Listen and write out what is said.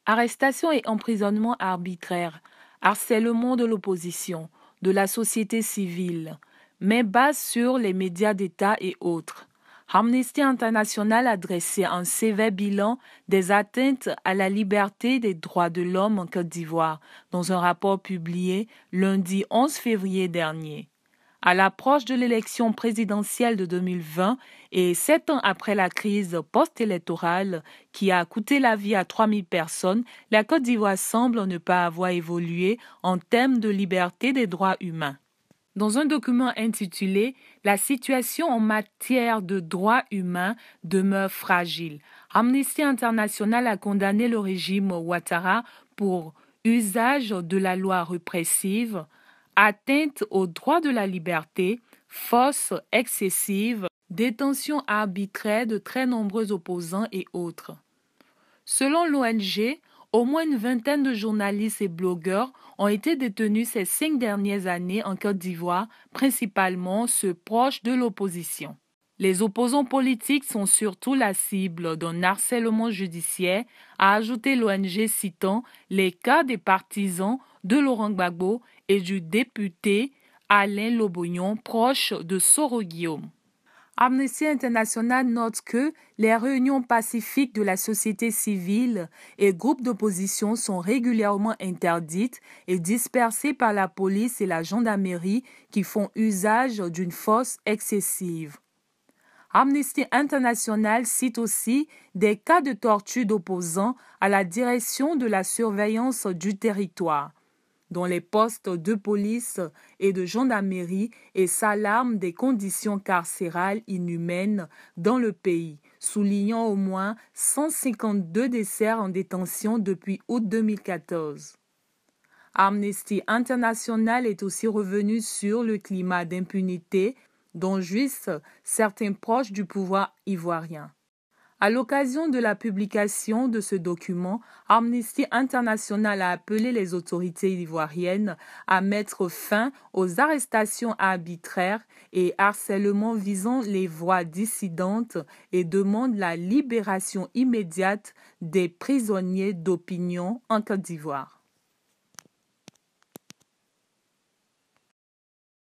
Arrestation et emprisonnement arbitraire, harcèlement de l'opposition, de la société civile, mais base sur les médias d'État et autres. Amnesty International a dressé un sévère bilan des atteintes à la liberté et des droits de l'homme en Côte d'Ivoire dans un rapport publié lundi 11 février dernier. À l'approche de l'élection présidentielle de 2020 et 7 ans après la crise post-électorale qui a coûté la vie à 3000 personnes, la Côte d'Ivoire semble ne pas avoir évolué en termes de liberté des droits humains. Dans un document intitulé « La situation en matière de droits humains demeure fragile », Amnesty International a condamné le régime Ouattara pour usage de la loi répressive, atteinte aux droits de la liberté, force excessive, détention arbitraire de très nombreux opposants et autres. Selon l'ONG, au moins une vingtaine de journalistes et blogueurs ont été détenus ces 5 dernières années en Côte d'Ivoire, principalement ceux proches de l'opposition. Les opposants politiques sont surtout la cible d'un harcèlement judiciaire, a ajouté l'ONG citant les cas des partisans de Laurent Gbagbo et du député Alain Lobognon, proche de Soro Guillaume. Amnesty International note que les réunions pacifiques de la société civile et groupes d'opposition sont régulièrement interdites et dispersées par la police et la gendarmerie qui font usage d'une force excessive. Amnesty International cite aussi des cas de torture d'opposants à la direction de la surveillance du territoire, dont les postes de police et de gendarmerie et s'alarme des conditions carcérales inhumaines dans le pays, soulignant au moins 152 décès en détention depuis août 2014. Amnesty International est aussi revenu sur le climat d'impunité dont jouissent certains proches du pouvoir ivoirien. À l'occasion de la publication de ce document, Amnesty International a appelé les autorités ivoiriennes à mettre fin aux arrestations arbitraires et harcèlements visant les voix dissidentes et demande la libération immédiate des prisonniers d'opinion en Côte d'Ivoire.